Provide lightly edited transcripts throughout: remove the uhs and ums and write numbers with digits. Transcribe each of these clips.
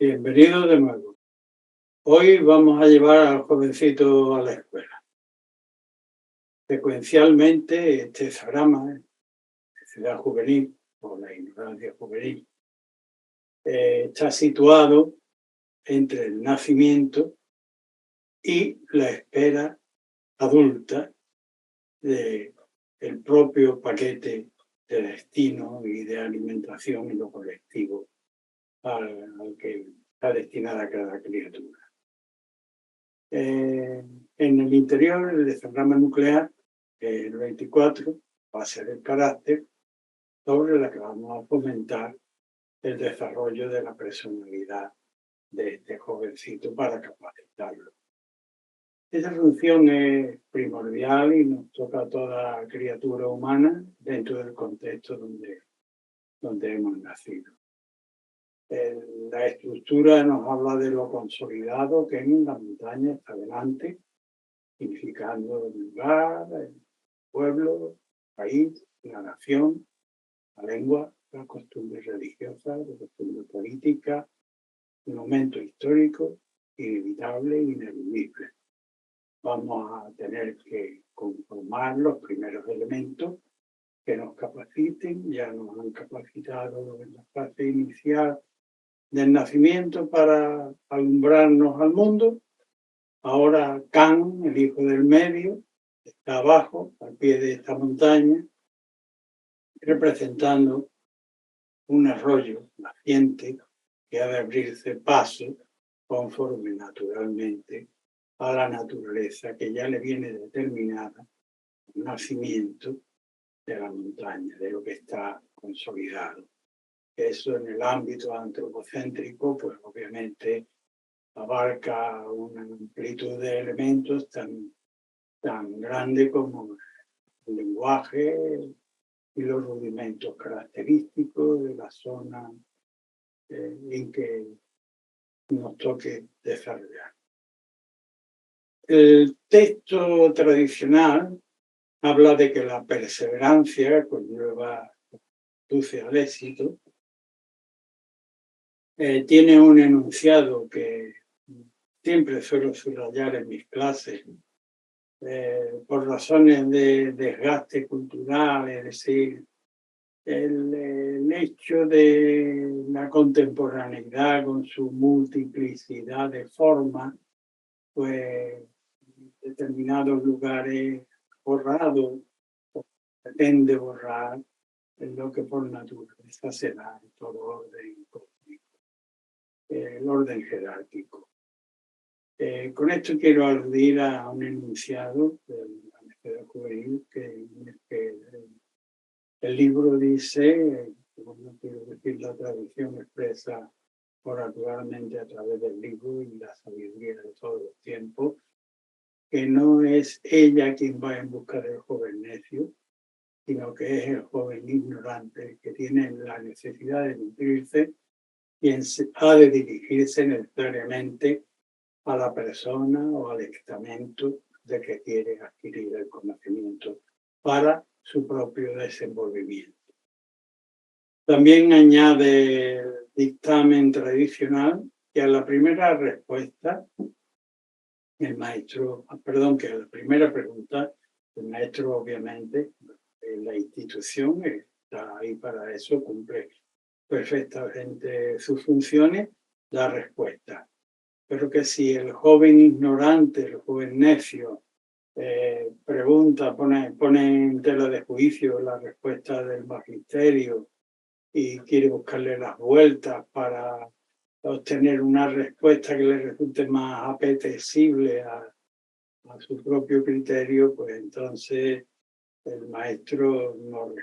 Bienvenido de nuevo. Hoy vamos a llevar al jovencito a la escuela. Secuencialmente, este diagrama de ciudad juvenil o la ignorancia juvenil está situado entre el nacimiento y la espera adulta del propio paquete de destino y de alimentación en lo colectivo al que está destinada cada criatura. En el interior, el diagrama nuclear, el 24, va a ser el carácter sobre la que vamos a fomentar el desarrollo de la personalidad de este jovencito para capacitarlo. Esa función es primordial y nos toca a toda criatura humana dentro del contexto donde hemos nacido. La estructura nos habla de lo consolidado que en la montaña está delante, significando el lugar, el pueblo, el país, la nación, la lengua, la costumbre religiosa, la costumbre política, un momento histórico inevitable e ineludible. Vamos a tener que conformar los primeros elementos que nos capaciten. Ya nos han capacitado en la fase inicial del nacimiento para alumbrarnos al mundo. Ahora Can, el hijo del medio, está abajo, al pie de esta montaña, representando un arroyo naciente que ha de abrirse paso conforme naturalmente a la naturaleza que ya le viene determinada el nacimiento de la montaña, de lo que está consolidado. Eso en el ámbito antropocéntrico, pues obviamente abarca una amplitud de elementos tan grande como el lenguaje y los rudimentos característicos de la zona en que nos toque desarrollar. El texto tradicional habla de que la perseverancia conduce al éxito. Tiene un enunciado que siempre suelo subrayar en mis clases por razones de desgaste cultural, es decir, el hecho de la contemporaneidad con su multiplicidad de formas, pues determinados lugares borrados, pretende borrar lo que por naturaleza se da en todo orden cósmico, el orden jerárquico. Con esto quiero aludir a un enunciado de la Universidad Juvenil que el libro dice, no quiero decir la tradición expresa oracularmente a través del libro y la sabiduría de todos los tiempos, que no es ella quien va en busca del joven necio, sino que es el joven ignorante que tiene la necesidad de nutrirse, quien ha de dirigirse necesariamente a la persona o al estamento de que quiere adquirir el conocimiento para su propio desenvolvimiento. También añade el dictamen tradicional que a la primera respuesta, que a la primera pregunta, el maestro obviamente, la institución está ahí para eso, cumple perfectamente sus funciones, da respuesta. Pero que si el joven ignorante, el joven necio, pregunta, pone en tela de juicio la respuesta del magisterio y quiere buscarle las vueltas para obtener una respuesta que le resulte más apetecible a su propio criterio, pues entonces el maestro no responde.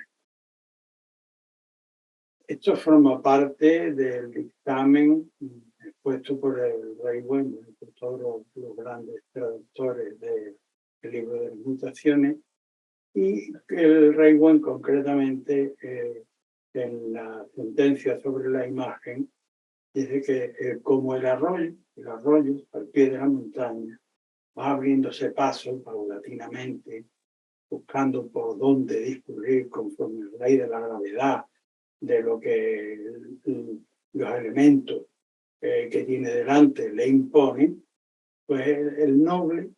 Esto forma parte del dictamen expuesto por el Rey Bueno, por todos los grandes traductores del libro de las mutaciones, y el Rey Bueno concretamente en la sentencia sobre la imagen dice que como el arroyo al pie de la montaña va abriéndose paso paulatinamente, buscando por dónde discurrir conforme a la ley de la gravedad, de lo que los elementos que tiene delante le impone, pues el noble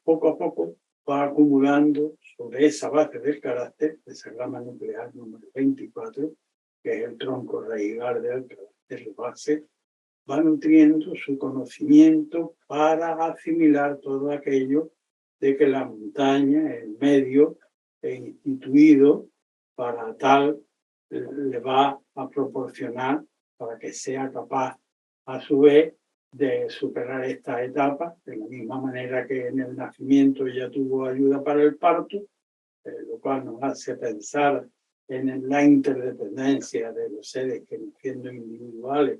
poco a poco va acumulando sobre esa base del carácter, esa rama nuclear número 24, que es el tronco raigal del carácter base, va nutriendo su conocimiento para asimilar todo aquello de que la montaña, el medio instituido para tal, le va a proporcionar para que sea capaz a su vez de superar esta etapa, de la misma manera que en el nacimiento ella tuvo ayuda para el parto, lo cual nos hace pensar en la interdependencia de los seres que, siendo individuales,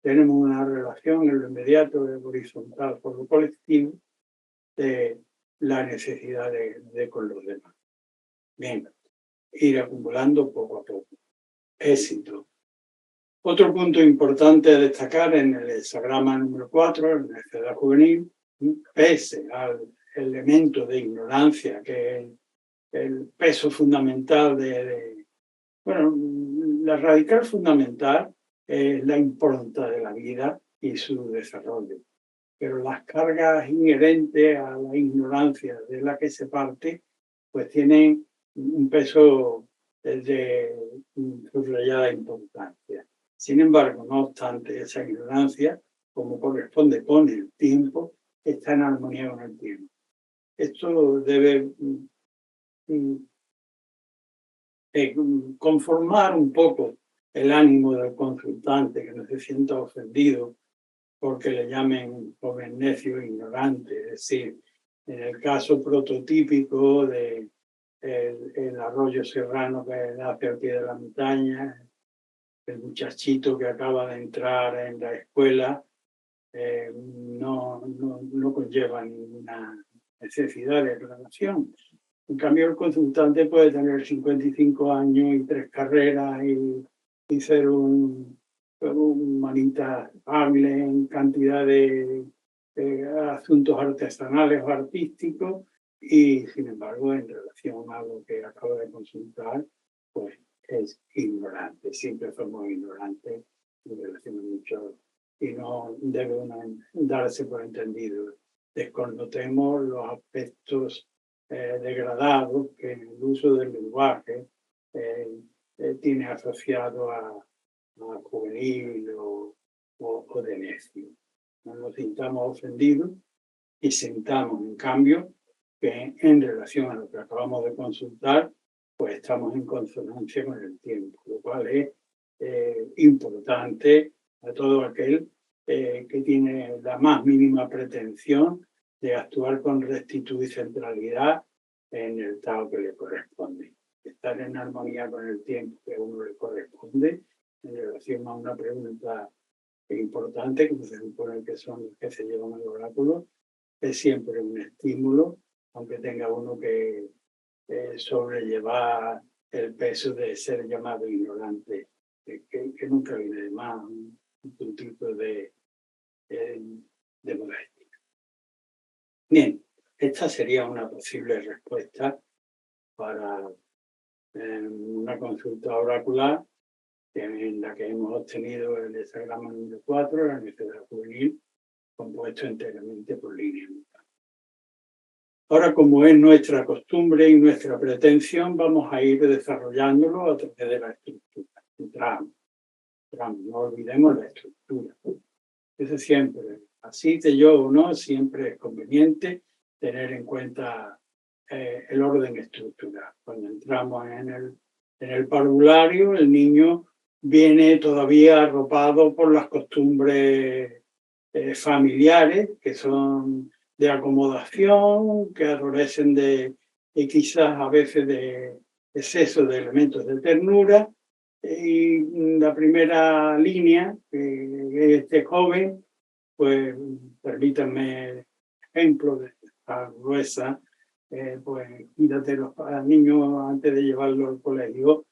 tenemos una relación en lo inmediato, horizontal por lo colectivo, de la necesidad de con los demás. Bien, ir acumulando poco a poco. Éxito. Otro punto importante a destacar en el hexagrama número 4, en la edad juvenil, pese al elemento de ignorancia, que es el peso fundamental bueno, la radical fundamental es la impronta de la vida y su desarrollo. Pero las cargas inherentes a la ignorancia de la que se parte, pues tienen un peso de subrayada importancia. Sin embargo, no obstante, esa ignorancia, como corresponde con el tiempo, está en armonía con el tiempo. Esto debe conformar un poco el ánimo del consultante, que no se sienta ofendido porque le llamen joven necio e ignorante. Es decir, en el caso prototípico de el arroyo serrano que nace al pie de la montaña, el muchachito que acaba de entrar en la escuela, no conlleva ninguna necesidad de aclaración. En cambio, el consultante puede tener 55 años y 3 carreras y ser un manita hable en cantidad de asuntos artesanales o artísticos, y sin embargo, en relación a lo que acabo de consultar, pues es ignorante. Siempre somos ignorantes en relación a mucho, y no debe uno darse por entendido. Desconnotemos los aspectos degradados que en el uso del lenguaje tiene asociado a juvenil o de necio. No nos sintamos ofendidos y sintamos, en cambio, que en relación a lo que acabamos de consultar, pues estamos en consonancia con el tiempo, lo cual es importante a todo aquel que tiene la más mínima pretensión de actuar con rectitud y centralidad en el estado que le corresponde. Estar en armonía con el tiempo que a uno le corresponde en relación a una pregunta importante, como se supone que son los que se llevan al oráculo, es siempre un estímulo, aunque tenga uno que sobrellevar el peso de ser llamado ignorante, que nunca viene de más, un tipo de modestia. Bien, esta sería una posible respuesta para una consulta oracular en la que hemos obtenido el hexagrama número 4, la necesidad juvenil, compuesto enteramente por líneas. Ahora, como es nuestra costumbre y nuestra pretensión, vamos a ir desarrollándolo a través de la estructura. Tramo, no olvidemos la estructura. Eso siempre, así te yo o no, siempre es conveniente tener en cuenta el orden estructural. Cuando entramos en el parvulario, el niño viene todavía arropado por las costumbres familiares, que son de acomodación, que adolecen y quizás a veces de exceso de elementos de ternura. Y la primera línea, este joven, pues permítanme ejemplo de esta gruesa, pues quítate los niños antes de llevarlo al colegio,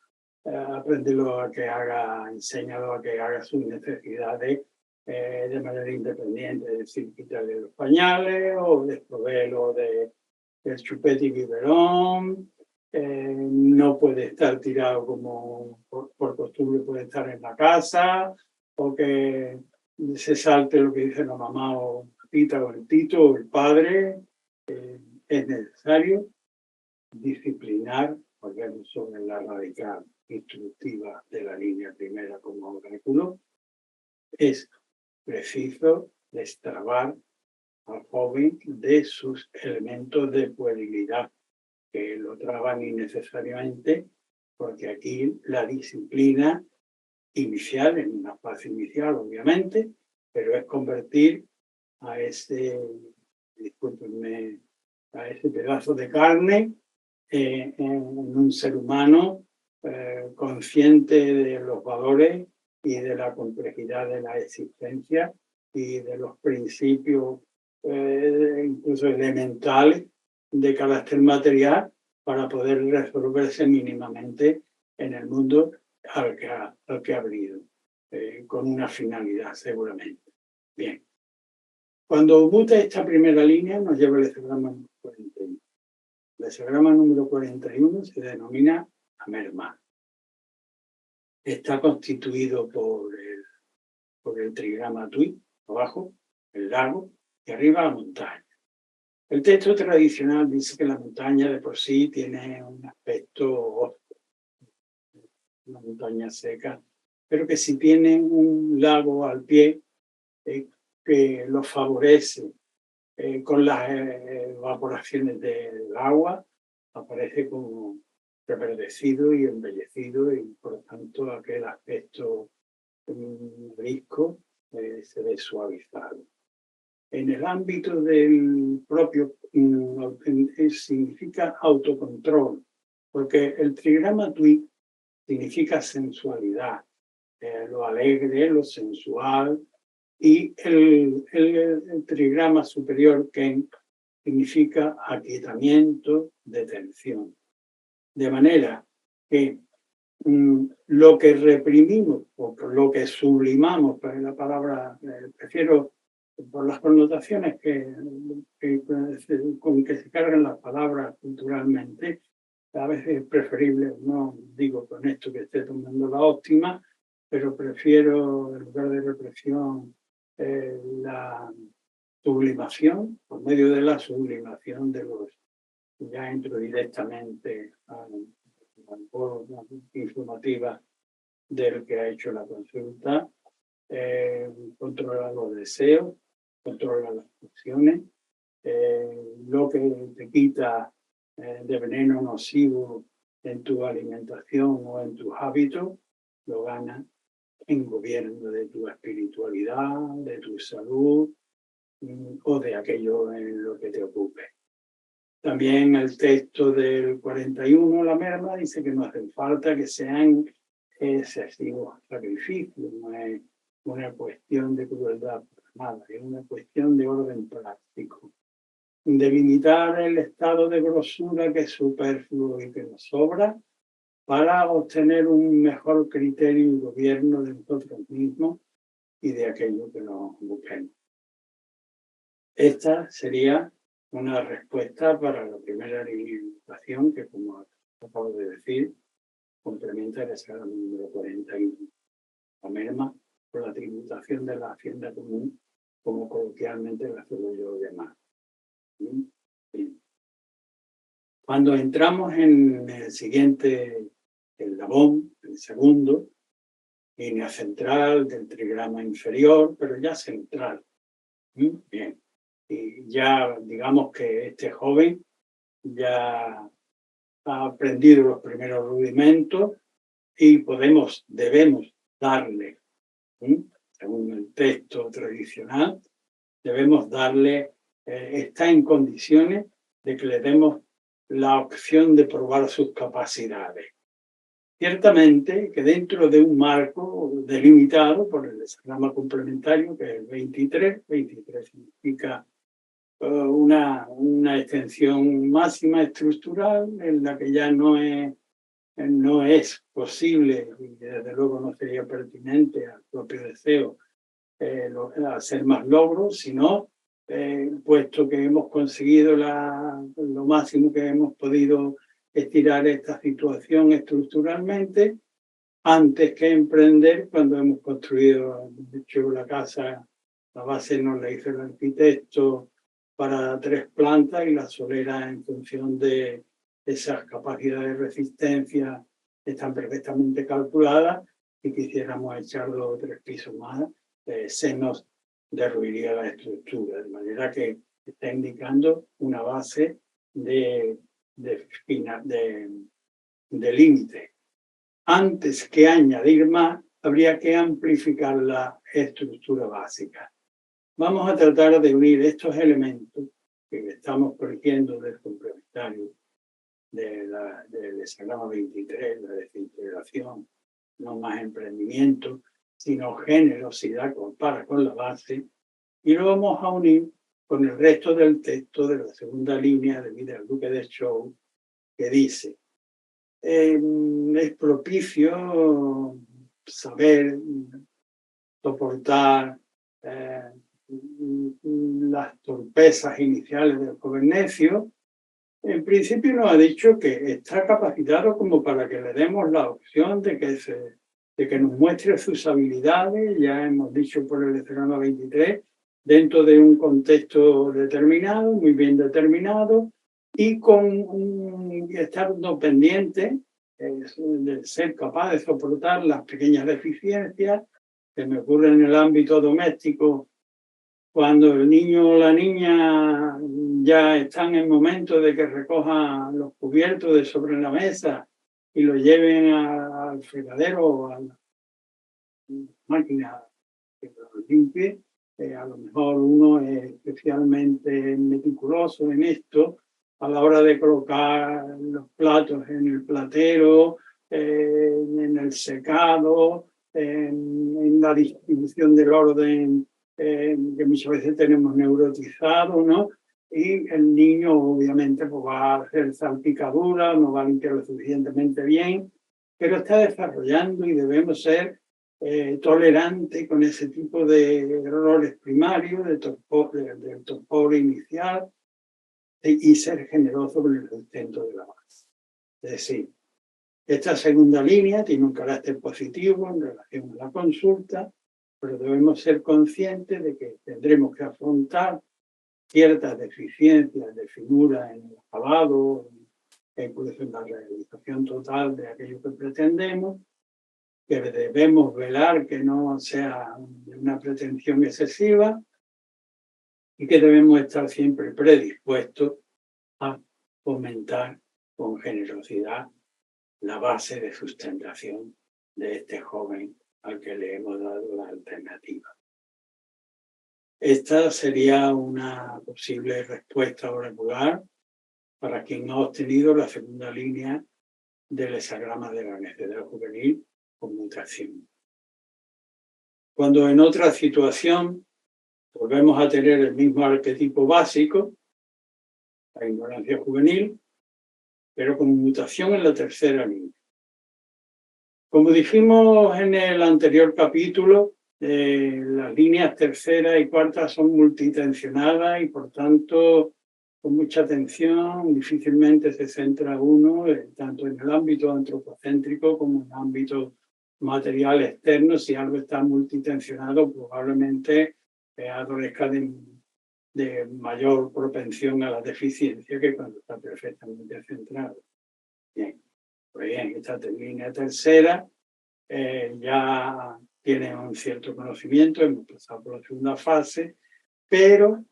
apréndelo a que haga, enséñalo a que haga sus necesidades de manera independiente, es decir, quitarle los pañales o desproveerlo del chupete y biberón. No puede estar tirado como por costumbre, puede estar en la casa, o que se salte lo que dice la mamá o Tita o el Tito o el padre. Es necesario disciplinar, volvemos sobre la radical instructiva de la línea primera como oráculo. Es preciso destrabar al joven de sus elementos de puerilidad, que lo traban innecesariamente, porque aquí la disciplina inicial, en una fase inicial, obviamente, pero es convertir a ese, discúlpenme, a ese pedazo de carne en un ser humano consciente de los valores y de la complejidad de la existencia y de los principios incluso elementales de carácter material para poder resolverse mínimamente en el mundo al que ha abrido, con una finalidad seguramente. Bien. Cuando muta esta primera línea nos lleva al hexagrama número 41. El hexagrama número 41 se denomina Amerma. Está constituido por el trigrama Tui, abajo, el lago, y arriba la montaña. El texto tradicional dice que la montaña de por sí tiene un aspecto, una montaña seca, pero que si tiene un lago al pie que lo favorece con las evaporaciones del agua, aparece como reverdecido y embellecido y por lo tanto aquel aspecto risco se ve suavizado. En el ámbito del propio significa autocontrol, porque el trigrama Tui significa sensualidad, lo alegre, lo sensual, y el trigrama superior Ken significa aquietamiento, detención. De manera que lo que reprimimos o lo que sublimamos, pues la palabra, prefiero por las connotaciones con que se cargan las palabras culturalmente, a veces es preferible, no digo con esto que esté tomando la óptima, pero prefiero en lugar de represión la sublimación, por medio de la sublimación de los, ya entro directamente a la informativa del que ha hecho la consulta, controla los deseos, controla las pulsiones, lo que te quita de veneno nocivo en tu alimentación o en tus hábitos, lo gana en gobierno de tu espiritualidad, de tu salud o de aquello en lo que te ocupe. También el texto del 41, la merma, dice que no hacen falta que sean excesivos sacrificios, no es una cuestión de crueldad para nada, es una cuestión de orden práctico. Delimitar el estado de grosura que es superfluo y que nos sobra para obtener un mejor criterio y gobierno de nosotros mismos y de aquello que nos busquemos. Esta sería una respuesta para la primera limitación que, como acabo de decir, complementa el hexagrama número 41. La merma por la tributación de la hacienda común, como coloquialmente la suelo yo llamar. Bien. Cuando entramos en el siguiente eslabón, el segundo, línea central del trigrama inferior, pero ya central. Bien. Y ya digamos que este joven ya ha aprendido los primeros rudimentos y debemos darle, según el texto tradicional, debemos darle, está en condiciones de que le demos la opción de probar sus capacidades. Ciertamente que dentro de un marco delimitado por el hexagrama complementario, que es el 23 significa una extensión máxima estructural en la que ya no es posible, y desde luego no sería pertinente al propio deseo, hacer más logros, sino puesto que hemos conseguido lo máximo que hemos podido estirar esta situación estructuralmente, antes que emprender, cuando hemos construido, de hecho, la casa, la base nos la hizo el arquitecto para 3 plantas y la solera, en función de esas capacidades de resistencia, están perfectamente calculadas, y quisiéramos echar 2 o 3 pisos más, se nos derruiría la estructura, de manera que está indicando una base de límite. Antes que añadir más, habría que amplificar la estructura básica. Vamos a tratar de unir estos elementos que estamos corrigiendo del complementario del hexagrama 23, la desintegración, no más emprendimiento, sino generosidad compara con la base, y lo vamos a unir con el resto del texto de la segunda línea de Vida del Duque de Show, que dice: es propicio saber soportar las torpezas iniciales del joven necio. En principio nos ha dicho que está capacitado como para que le demos la opción de que nos muestre sus habilidades, ya hemos dicho por el hexagrama 23, dentro de un contexto determinado, muy bien determinado, y estando pendiente de ser capaz de soportar las pequeñas deficiencias que me ocurren en el ámbito doméstico, cuando el niño o la niña ya están en el momento de que recojan los cubiertos de sobre la mesa y lo lleven al fregadero o a la máquina que lo limpie. A lo mejor uno es especialmente meticuloso en esto a la hora de colocar los platos en el platero, en el secado, en la distribución del orden, que muchas veces tenemos neurotizado, ¿no? Y el niño obviamente pues, va a hacer salpicadura, no va a limpiar lo suficientemente bien, pero está desarrollando y debemos ser tolerante con ese tipo de errores primarios, del torpor inicial, y ser generoso con el sustento de la base. Es decir, esta segunda línea tiene un carácter positivo en relación a la consulta, pero debemos ser conscientes de que tendremos que afrontar ciertas deficiencias de finura en el acabado, incluso en la realización total de aquello que pretendemos, que debemos velar que no sea una pretensión excesiva y que debemos estar siempre predispuestos a fomentar con generosidad la base de sustentación de este joven al que le hemos dado la alternativa. Esta sería una posible respuesta oracular para quien ha obtenido la segunda línea del hexagrama de la necedad juvenil con mutación. Cuando en otra situación volvemos a tener el mismo arquetipo básico, la ignorancia juvenil, pero con mutación en la tercera línea. Como dijimos en el anterior capítulo, las líneas tercera y cuarta son multitensionadas y por tanto con mucha atención difícilmente se centra uno tanto en el ámbito antropocéntrico como en el ámbito material externo. Si algo está multitensionado, probablemente adolezca de mayor propensión a la deficiencia que cuando está perfectamente centrado. Bien, pues bien, esta línea tercera ya tiene un cierto conocimiento, hemos pasado por la segunda fase, pero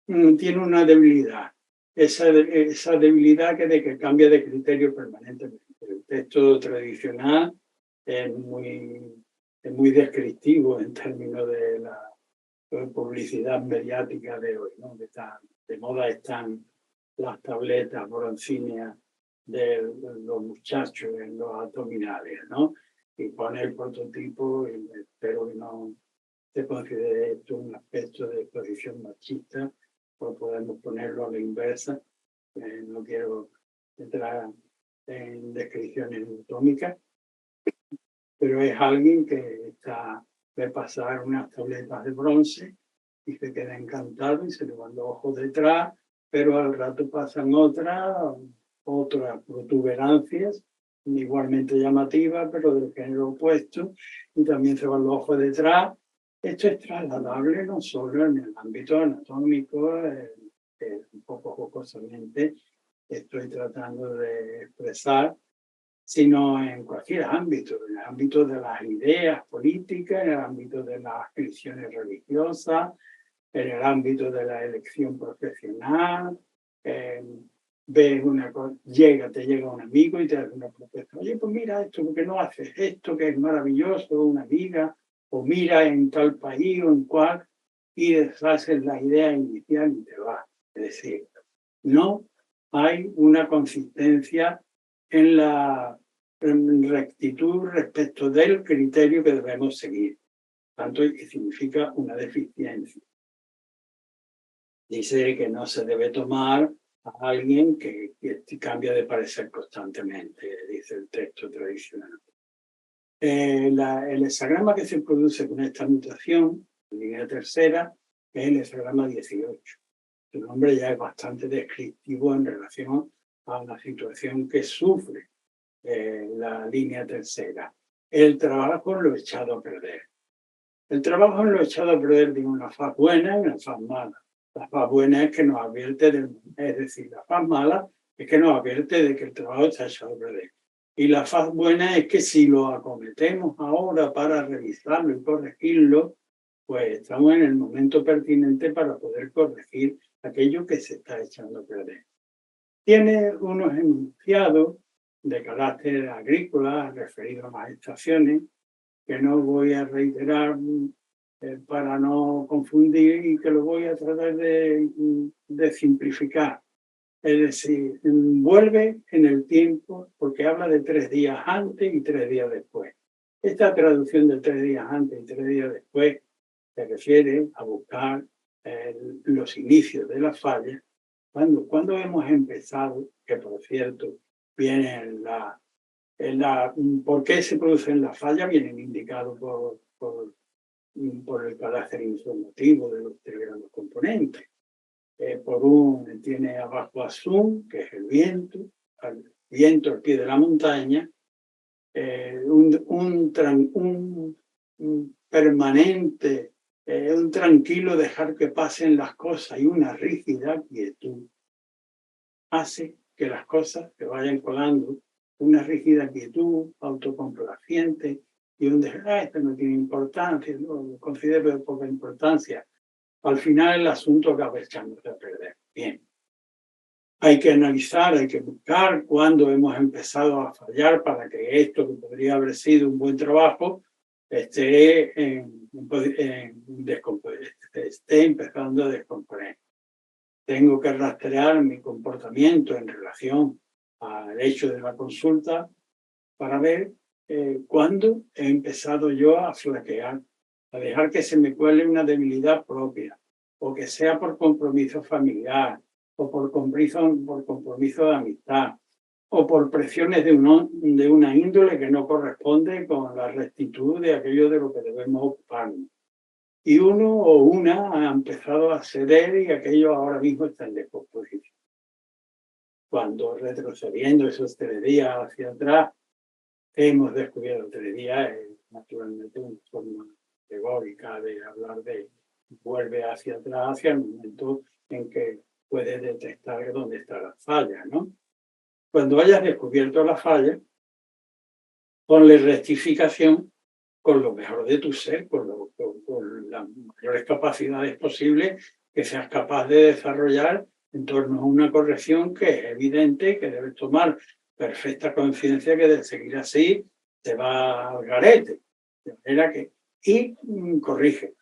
tiene una debilidad. Esa debilidad que cambia de criterio permanentemente. El texto tradicional es muy descriptivo en términos de la publicidad mediática de hoy, ¿no? De moda están las tabletas broncíneas de los muchachos en los abdominales, ¿no? Y pone el prototipo, y espero que no se considere esto un aspecto de exposición machista, o podemos ponerlo a la inversa. No quiero entrar en descripciones anatómicas, pero es alguien que ve pasar unas tabletas de bronce y se queda encantado y se le van los ojos detrás, pero al rato pasan otras protuberancias igualmente llamativa, pero del género opuesto, y también se van los ojos detrás. Esto es trasladable no solo en el ámbito anatómico, un poco jocosamente estoy tratando de expresar, sino en cualquier ámbito, en el ámbito de las ideas políticas, en el ámbito de las adscripciones religiosas, en el ámbito de la elección profesional. Ves una cosa, te llega un amigo y te hace una propuesta. Oye, pues mira esto, ¿por qué no haces esto que es maravilloso, una amiga? O mira en tal país o en cual, y deshaces la idea inicial y te vas. Es decir, no hay una consistencia en la rectitud respecto del criterio que debemos seguir, tanto que significa una deficiencia. Dice que no se debe tomar a alguien que cambia de parecer constantemente, dice el texto tradicional. El hexagrama que se produce con esta mutación, línea tercera, es el hexagrama 18. Su nombre ya es bastante descriptivo en relación a la situación que sufre la línea tercera. El trabajo lo echado a perder. El trabajo lo echado a perder de una faz buena y una faz mala. La faz buena es que nos advierte, es decir, la faz mala es que nos advierte de que el trabajo está echado a perder. Y la faz buena es que si lo acometemos ahora para revisarlo y corregirlo, pues estamos en el momento pertinente para poder corregir aquello que se está echando a perder. Tiene unos enunciados de carácter agrícola referidos a las estaciones que no voy a reiterar para no confundir y que lo voy a tratar de simplificar. Es decir, vuelve en el tiempo porque habla de 3 días antes y 3 días después. Esta traducción de 3 días antes y 3 días después se refiere a buscar los inicios de la falla, cuando hemos empezado, que por cierto viene por qué se producen las fallas, vienen indicados por el carácter informativo de los componentes. Tiene abajo Azul, que es el viento al pie de la montaña, un permanente, un tranquilo dejar que pasen las cosas y una rígida quietud hace que las cosas se vayan colando, una rígida quietud, autocomplaciente y un esto no tiene importancia, no lo considero de poca importancia. Al final el asunto acaba echándose a perder. Bien. Hay que analizar, hay que buscar cuándo hemos empezado a fallar para que esto que podría haber sido un buen trabajo esté empezando a descomponer. Tengo que rastrear mi comportamiento en relación al hecho de la consulta para ver cuándo he empezado yo a flaquear, a dejar que se me cuele una debilidad propia, o que sea por compromiso familiar, o por compromiso de amistad, o por presiones de una índole que no corresponde con la rectitud de aquello de lo que debemos ocuparnos. Y uno o una ha empezado a ceder y aquello ahora mismo está en descomposición. Cuando retrocediendo esos 3 días hacia atrás, hemos descubierto 3 días, naturalmente una forma teórica de hablar de vuelve hacia atrás, hacia el momento en que puedes detectar dónde está la falla, ¿no? Cuando hayas descubierto la falla, ponle rectificación con lo mejor de tu ser, con las mayores capacidades posibles que seas capaz de desarrollar en torno a una corrección que es evidente, que debes tomar perfecta conciencia que de seguir así te va al garete. De manera que, corrige.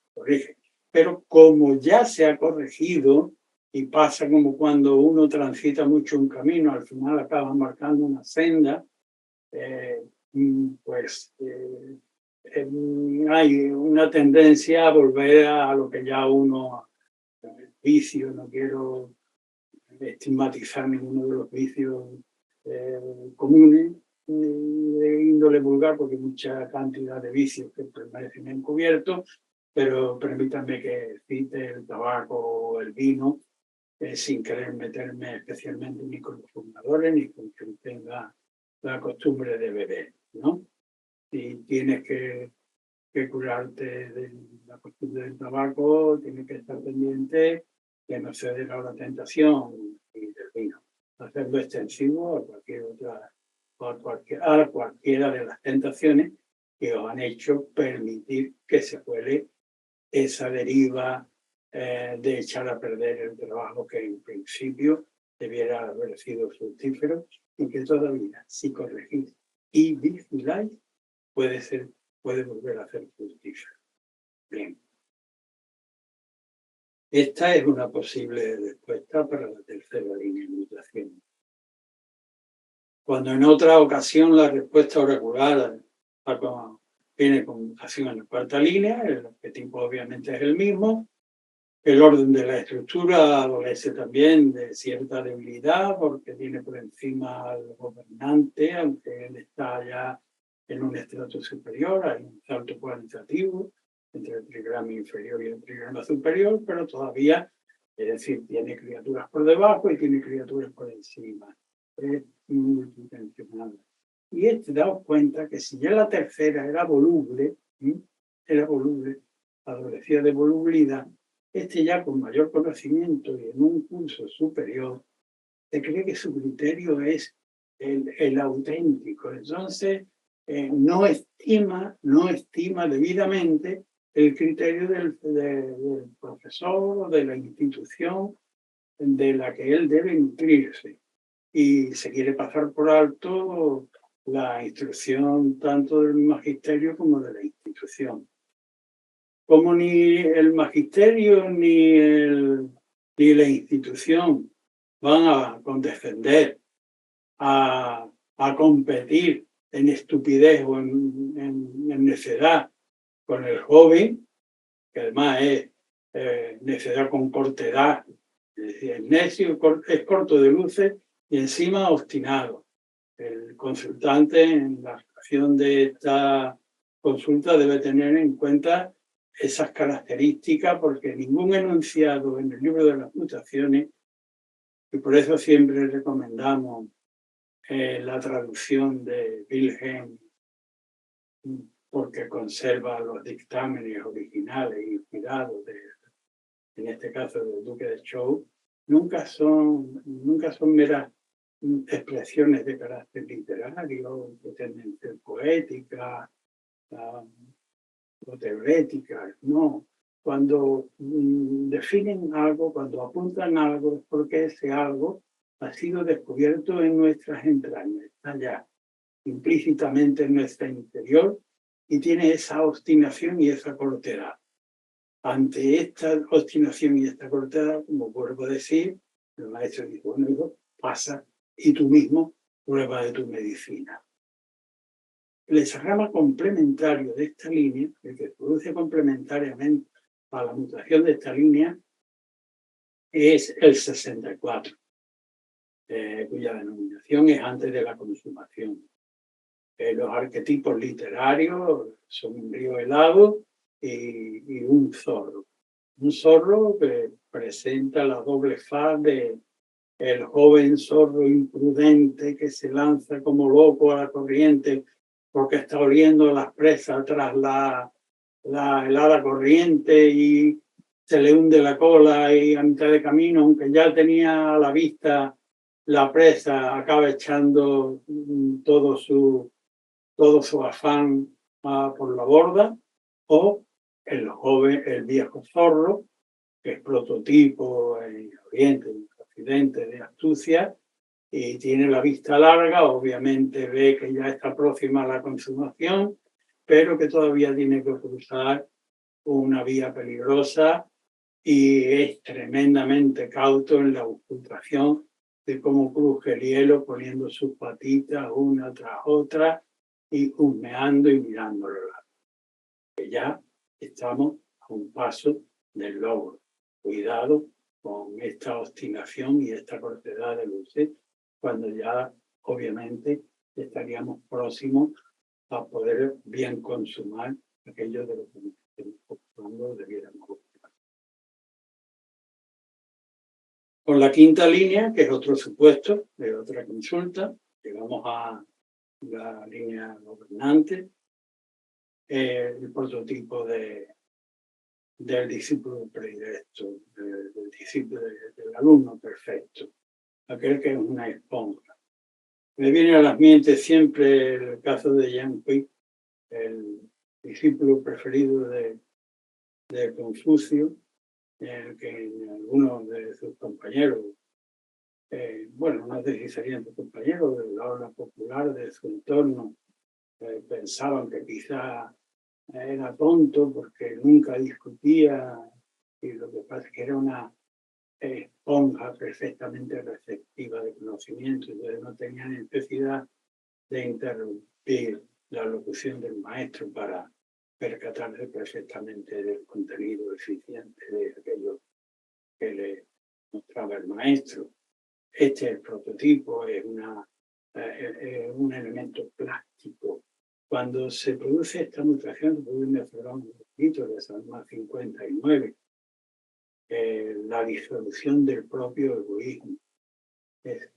Pero como ya se ha corregido, y pasa como cuando uno transita mucho un camino, al final acaba marcando una senda, hay una tendencia a volver a lo que ya uno, el vicio, no quiero estigmatizar ninguno de los vicios comunes de índole vulgar, porque hay mucha cantidad de vicios que permanecen encubiertos, pero permítanme que cite el tabaco o el vino, sin querer meterme especialmente ni con los fumadores ni con quien tenga la costumbre de beber, ¿no? Si tienes que curarte de la costumbre del tabaco, tienes que estar pendiente de no ceder a la tentación y del vino. Hacerlo extensivo a cualquier otra, a cualquiera de las tentaciones que os han hecho permitir que se cuele esa deriva de echar a perder el trabajo que en principio debiera haber sido fructífero y que todavía, si corregís y vigiláis, puede volver a ser fructífero. Bien. Esta es una posible respuesta para la tercera línea de mutación. Cuando en otra ocasión la respuesta oracular viene con mutación en la cuarta línea, el objetivo obviamente es el mismo. El orden de la estructura adolece también de cierta debilidad porque tiene por encima al gobernante, aunque él está ya en un estrato superior, hay un salto cualitativo entre el trigrama inferior y el trigrama superior, pero todavía, es decir, tiene criaturas por debajo y tiene criaturas por encima. Es multidimensional. Y daos cuenta que si ya la tercera era voluble, adolecía de volubilidad, ya con mayor conocimiento y en un curso superior, se cree que su criterio es el auténtico. Entonces, no estima debidamente el criterio del profesor o de la institución de la que él debe nutrirse. Y se quiere pasar por alto la instrucción tanto del magisterio como de la institución. Como ni el magisterio ni la institución van a condescender, a competir en estupidez o en necedad con el joven, que además es necedad con cortedad, es decir, es necio, es corto de luces y encima obstinado. El consultante en la acción de esta consulta debe tener en cuenta esas características porque ningún enunciado en el libro de las mutaciones, y por eso siempre recomendamos la traducción de Wilhelm, porque conserva los dictámenes originales inspirados, en este caso del Duque de Chow, nunca son meras expresiones de carácter literario, de tendencia poética o teorética, no. Cuando definen algo, cuando apuntan algo, es porque ese algo ha sido descubierto en nuestras entrañas, está ya implícitamente en nuestro interior y tiene esa obstinación y esa cortedad. Ante esta obstinación y esta cortedad, como vuelvo a decir, el maestro dijo, bueno, hijo, pasa y tú mismo prueba de tu medicina. El hexagrama complementario de esta línea, el que produce complementariamente a la mutación de esta línea, es el 64, cuya denominación es antes de la consumación. Los arquetipos literarios son un río helado y un zorro. Un zorro que presenta la doble faz de el joven zorro imprudente que se lanza como loco a la corriente porque está oliendo las presas tras la helada corriente y se le hunde la cola y a mitad de camino, aunque ya tenía a la vista la presa, acaba echando todo su afán por la borda, o el viejo zorro, que es prototipo en Oriente, en Occidente de astucia, y tiene la vista larga, obviamente ve que ya está próxima a la consumación, pero que todavía tiene que cruzar una vía peligrosa y es tremendamente cauto en la ocultación de cómo cruje el hielo poniendo sus patitas una tras otra y husmeando y mirándolo. Que ya estamos a un paso del logro. Cuidado con esta obstinación y esta cortedad de luces, cuando ya obviamente estaríamos próximos a poder bien consumar aquello de lo que estamos ocupando debiéramos ocupar. Con la quinta línea, que es otro supuesto de otra consulta, llegamos a la línea gobernante, el prototipo del discípulo predilecto, del discípulo, del alumno perfecto, aquel que es una esponja. Me viene a la mente siempre el caso de Yang Hui, el discípulo preferido de Confucio, en el que algunos de sus compañeros, bueno, no sé si serían sus compañeros, de la ola popular de su entorno, pensaban que quizá era tonto porque nunca discutía, y lo que pasa es que era una esponja perfectamente receptiva de conocimiento, entonces no tenía necesidad de interrumpir la locución del maestro para percatarse perfectamente del contenido eficiente de aquello que le mostraba el maestro. Este es el prototipo, es un elemento plástico. Cuando se produce esta mutación, se produce un efecto de Salma 59, la disolución del propio egoísmo. Es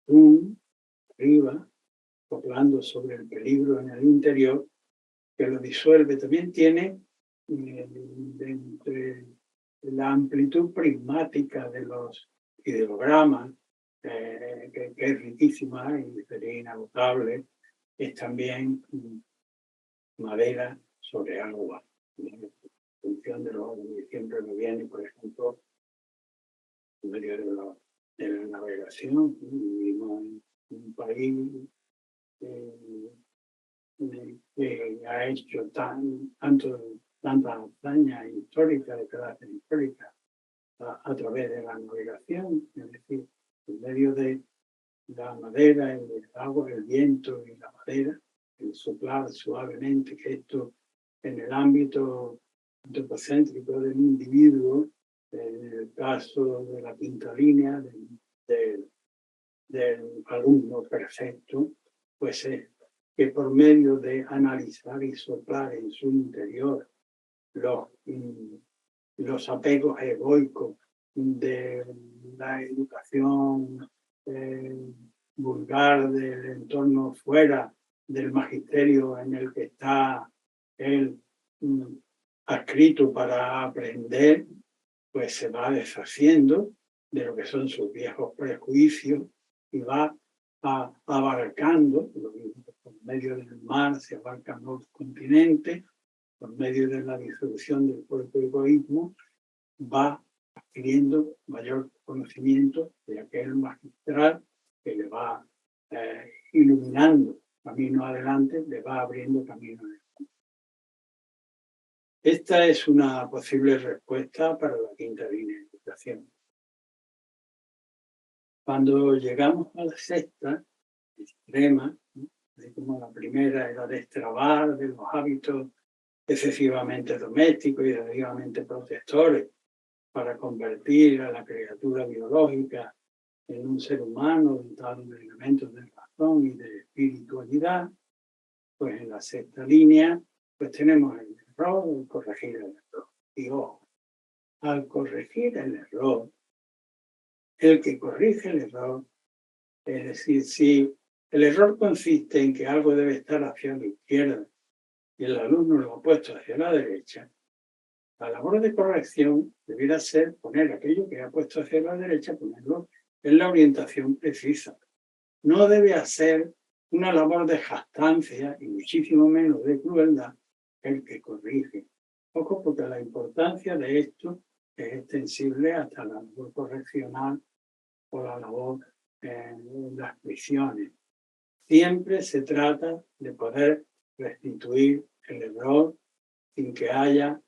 un arriba, poblando sobre el peligro en el interior, que lo disuelve. También tiene entre la amplitud prismática de los ideogramas, que es riquísima y sería inagotable, es también madera sobre agua. En función de lo que siempre me viene, por ejemplo, en medio de la navegación, vivimos en un país que ha hecho tanta hazaña histórica, de carácter histórica, a través de la navegación, es decir, en medio de la madera, el agua, el viento y la madera, el soplar suavemente, que esto en el ámbito antropocéntrico del individuo, en el caso de la quinta línea del alumno perfecto, pues es que por medio de analizar y soplar en su interior los apegos egoicos de la educación vulgar del entorno fuera del magisterio en el que está él adscrito para aprender, pues se va deshaciendo de lo que son sus viejos prejuicios y va abarcando, por medio del mar se abarcan los continentes, por medio de la disolución del propio egoísmo, va adquiriendo mayor conocimiento de aquel magistral que le va iluminando camino adelante, le va abriendo camino adelante. Esta es una posible respuesta para la quinta línea de educación. Cuando llegamos a la sexta, extrema, ¿no? Como la primera era destrabar de los hábitos excesivamente domésticos y excesivamente protectores para convertir a la criatura biológica en un ser humano dotado de elementos de razón y de espiritualidad, pues en la sexta línea pues tenemos el error, el corregir el error. Y ojo, al corregir el error, el que corrige el error, es decir, si el error consiste en que algo debe estar hacia la izquierda y el alumno lo ha puesto hacia la derecha, la labor de corrección debiera ser poner aquello que ha puesto hacia la derecha, ponerlo en la orientación precisa. No debe hacer una labor de jactancia y muchísimo menos de crueldad el que corrige. Ojo, porque la importancia de esto es extensible hasta la labor correccional o la labor en las prisiones. Siempre se trata de poder restituir el error sin que haya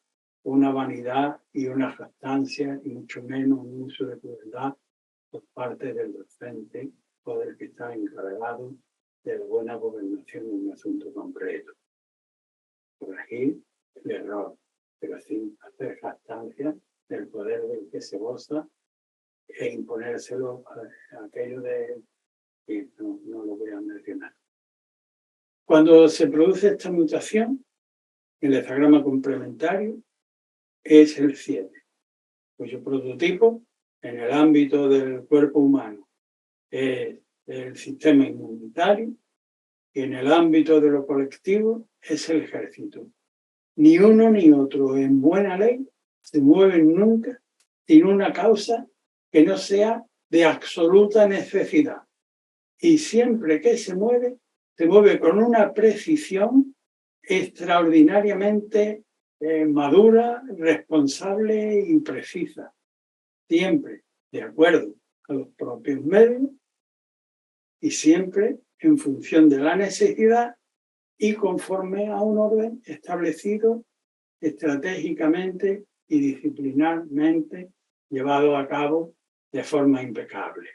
una vanidad y una jactancia, y mucho menos un uso de crueldad por parte del docente o del que está encargado de la buena gobernación en un asunto concreto. Corregir el error, pero sin hacer jactancia del poder del que se goza e imponérselo a aquello de que no lo voy a mencionar. Cuando se produce esta mutación, el hexagrama complementario es el 7, cuyo prototipo en el ámbito del cuerpo humano es el sistema inmunitario y en el ámbito de lo colectivo es el ejército. Ni uno ni otro, en buena ley, se mueven nunca sin una causa que no sea de absoluta necesidad. Y siempre que se mueve con una precisión extraordinariamente madura, responsable y precisa. Siempre de acuerdo a los propios medios y siempre en función de la necesidad y conforme a un orden establecido estratégicamente y disciplinarmente, llevado a cabo de forma impecable.